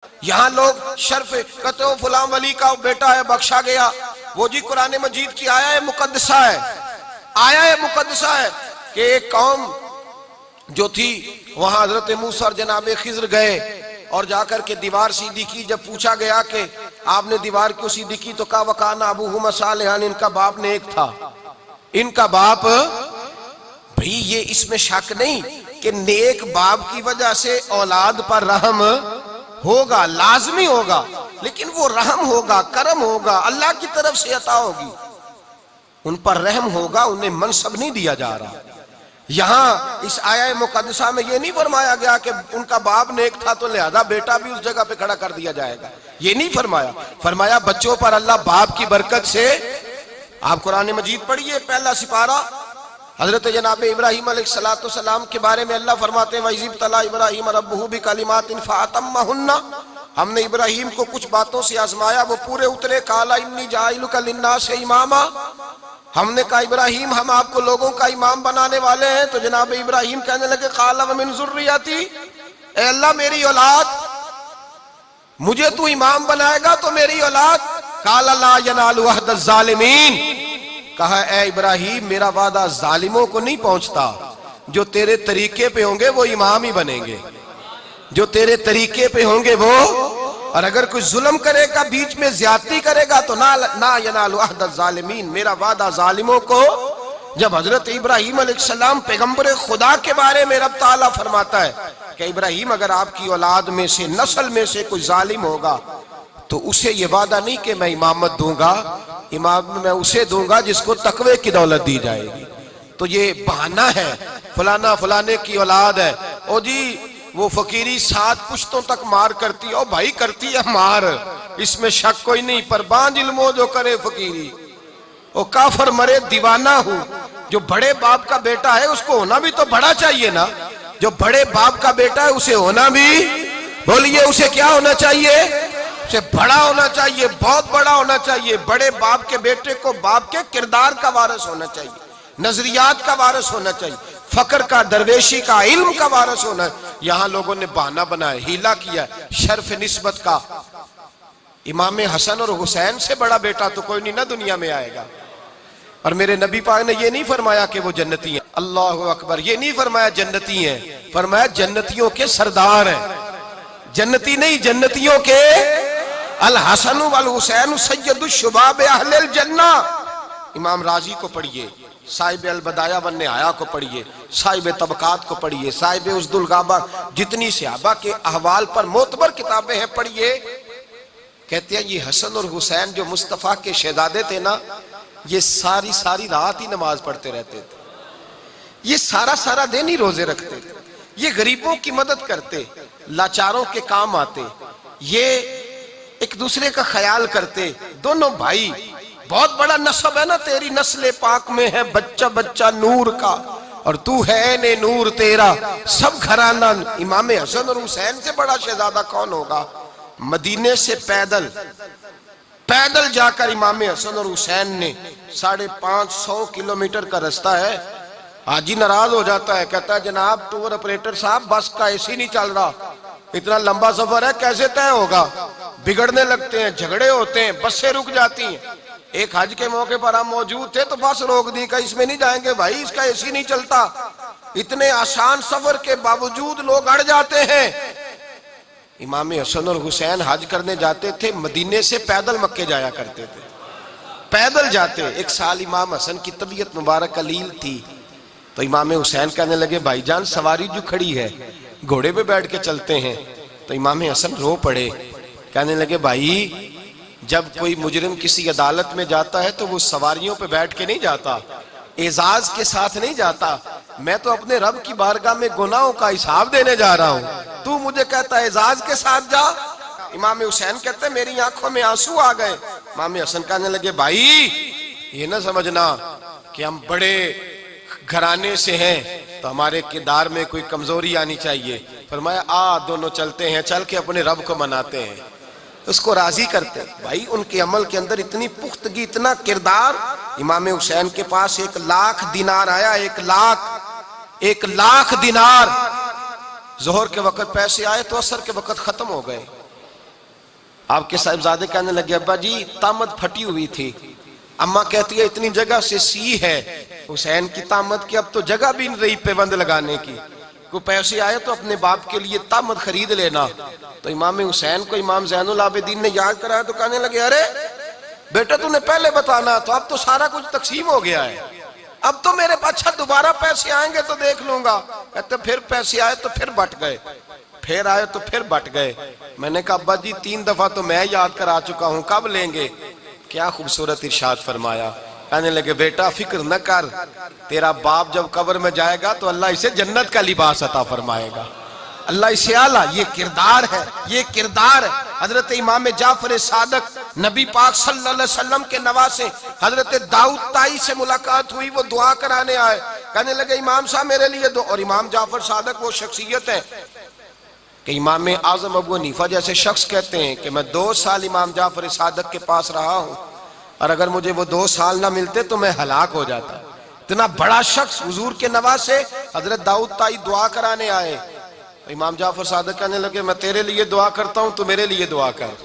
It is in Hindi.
यहाँ लोग शर्फ कहते हो फुलां वली का बेटा है बख्शा गया। वो जी कुरान मजीद की आया है मुकद्दसा है, आया है मुकद्दसा है कि एक कौम जो थी वहां हजरत मूसा और जनाब खिज्र गए और जाकर के दीवार सीधी की। जब पूछा गया कि आपने दीवार क्यों सीधी की तो कहा वकाना अबूहुमा सालिहान, इनका बाप नेक था। इनका बाप, भाई ये इसमें शक नहीं कि नेक बाप की वजह से औलाद पर रहम होगा, लाजमी होगा, लेकिन वो रहम होगा, करम होगा, अल्लाह की तरफ से अता होगी, उन पर रहम होगा, उन्हें मनसब नहीं दिया जा रहा। यहाँ इस आया मुकद्दसा में ये नहीं फरमाया गया कि उनका बाप नेक था तो लिहाजा बेटा भी उस जगह पे खड़ा कर दिया जाएगा, ये नहीं फरमाया। फरमाया बच्चों पर अल्लाह बाप की बरकत से, आप कुरान मजीद पढ़िए पहला सिपारा, हजरत जनाब इब्राहिम अलैहिस्सलाम के बारे में अल्लाह फरमाते हैं वइज़ इब्तला इब्राहिम रब्बुहु बिकलिमातिन फअतम्महुन्ना, हमने इब्राहिम को कुछ बातों से आजमाया, वो पूरे उतरे। काला इन्नी जाइलुका लिन्नास इमामा, हमने कहा इब्राहिम हम आपको लोगों का इमाम बनाने वाले हैं। तो जनाब इब्राहिम कहने लगे काला व मिन ज़ुर्रियती, ए अल्लाह मेरी औलाद, मुझे तू इमाम बनाएगा तो मेरी औलाद। काला ला यनालु अहद ज़ालिमीन, कहा ए इब्राहिम मेरा वादा जालिमों को नहीं पहुंचता, जो तेरे तरीके पे होंगे वो इमाम ही बनेंगे, जो तेरे तरीके पे होंगे वो। और अगर कोई जुल्म करेगा, बीच में ज्यादती करेगा तो ना यनालु अहद ज़ालिमीन, मेरा वादा जालिमों को। जब हजरत इब्राहिम अलैहिस्सलाम पैगंबर खुदा के बारे में रब ताला फरमाता है कि इब्राहिम अगर आपकी औलाद में से, नस्ल में से कोई जालिम होगा तो उसे ये वादा नहीं कि मैं इमामत दूंगा, इमाम मैं उसे दूंगा जिसको तकवे की दौलत दी जाएगी। तो ये बहाना है, फलाना फलाने की औलाद है, ओ जी वो फकीरी 7 पुश्तों तक मार करती है, ओ भाई करती है मार, इसमें शक कोई नहीं, पर बांझ इल्मो जो करे फकीरी, ओ काफर मरे दीवाना हूं। जो बड़े बाप का बेटा है उसको होना भी तो बड़ा चाहिए ना, जो बड़े बाप का बेटा है उसे होना भी, बोलिए उसे क्या होना चाहिए, उसे बड़ा होना चाहिए, बहुत बड़ा होना चाहिए। बड़े बाप के बेटे को बाप के किरदार का वारिस होना चाहिए, नजरियात का वारिस होना चाहिए, फकर का, दरवेशी का, इल्म का वारिस होना है। यहाँ लोगों ने बहाना बनाया, हीला किया, शर्फ निस्बत का। इमाम हसन और हुसैन से बड़ा बेटा तो कोई नहीं ना दुनिया में आएगा। और मेरे नबी पाक ने ये नहीं फरमाया कि वो जन्नती हैं, अल्लाहु अकबर, ये नहीं फरमाया जन्नती हैं, फरमाया जन्नतियों के सरदार हैं, जन्नती नहीं जन्नतियों के। अल हसन वल हुसैन सय्यदुश शुबाब अहलिल जन्ना, इमाम राजी को पढ़िए, साहिब अल बदाया वन निहाया को पढ़िए, साहिब तबकात को पढ़िए, साहिब उस्दुल गाबा, जितनी सहाबा के अहवाल पर मोतबर किताबें हैं पढ़िए। कहते हैं ये हसन और हुसैन जो मुस्तफ़ा के शहजादे थे ना, ये सारी सारी रात ही नमाज पढ़ते रहते थे, ये सारा सारा दिन ही रोजे रखते थे, ये गरीबों की मदद करते, लाचारों के काम आते, ये एक दूसरे का ख्याल करते। दोनों भाई, बहुत बड़ा नस्ब है ना, तेरी नस्ल पाक में है बच्चा बच्चा नूर का, और तू है ने नूर तेरा सब घराना। इमाम हसन और हुसैन से बड़ा शहजादा कौन होगा। मदीने से पैदल जाकर इमाम हसन और हुसैन ने 550 किलोमीटर का रास्ता है। हाजी नाराज हो जाता है, कहता है जनाब टूर ऑपरेटर साहब बस का एसी नहीं चल रहा, इतना लंबा सफर है कैसे तय होगा। बिगड़ने लगते हैं, झगड़े होते हैं, बसें रुक जाती हैं। एक हज के मौके पर हम मौजूद थे तो बस रोक दी, का इसमें नहीं जाएंगे भाई, इसका एसी नहीं चलता। इतने आसान सफर के बावजूद लोग अड़ जाते हैं। इमाम हसन और हुसैन हज करने जाते थे, मदीने से पैदल मक्के जाया करते थे, पैदल जाते। एक साल इमाम हसन की तबीयत मुबारक कलील थी, तो इमाम हुसैन कहने लगे भाईजान सवारी जो खड़ी है घोड़े पे बैठ के चलते हैं। तो इमाम हसन रो पड़े, कहने लगे भाई जब कोई मुजरिम किसी अदालत में जाता है तो वो सवारियों पे बैठ के नहीं जाता, एजाज के साथ नहीं जाता। मैं तो अपने रब की बारगाह में गुनाहों का हिसाब देने जा रहा हूँ, तू मुझे कहता है एजाज के साथ जा। इमाम हुसैन कहते मेरी आंखों में आंसू आ गए। इमाम हसन कहने लगे भाई ये ना समझना कि हम बड़े घराने से हैं तो हमारे किरदार में कोई कमजोरी आनी चाहिए। फरमाया आ दोनों चलते हैं, चल के अपने रब को मनाते हैं, उसको राजी करते। भाई उनके अमल के अंदर इतनी पुख्तगी, इतना किरदार। इमाम हुसैन के पास 1 लाख दिनार आया, 1 लाख दिनार। जोहर के वक्त पैसे आए तो असर के वक्त खत्म हो गए। आपके साहिबजादे कहने लगे अब्बा जी तामत फटी हुई थी, अम्मा कहती है इतनी जगह से सी है हुसैन की तामत की, अब तो जगह भी नहीं रही पेबंद लगाने की, कोई पैसे आए तो अपने बाप के लिए तामत खरीद लेना। तो इमाम हुसैन को इमाम ज़ैनुल आबिदीन ने याद कराया तो कहने लगे अरे बेटा तूने पहले बताना, तो अब तो सारा कुछ तकसीम हो गया है, अब तो मेरे अच्छा दोबारा पैसे आएंगे तो देख लूंगा। कहते फिर पैसे आए तो फिर बट गए, फिर आए तो फिर बट गए। मैंने कहा अब्बा जी 3 दफा तो मैं याद करा चुका हूं, कब लेंगे? क्या खूबसूरत इरशाद फरमाया। कहने लगे बेटा फिक्र न कर, तेरा बाप जब कब्र में जाएगा तो अल्लाह इसे जन्नत का लिबास अता फरमाएगा, अल्लाह इसे आला। ये किरदार है, ये किरदार है। हजरत इमाम जाफर सादक नबी पाक सल्लल्लाहु अलैहि वसल्लम के नवासे हजरत दाऊद ताई से मुलाकात हुई, वो दुआ कराने आए। कहने लगे इमाम साहब मेरे लिए दो। और इमाम जाफर सादक वो शख्सियत है कि इमाम आजम अबू हनीफा जैसे शख्स कहते हैं कि मैं 2 साल इमाम जाफर सादक के पास रहा हूं और अगर मुझे वो 2 साल ना मिलते तो मैं हलाक हो जाता। इतना बड़ा शख्स हुजूर के नवासे हजरत दाऊद ताई दुआ कराने आए। इमाम जाफर सादक कहने लगे मैं तेरे लिए दुआ करता हूं, तू मेरे लिए दुआ कर।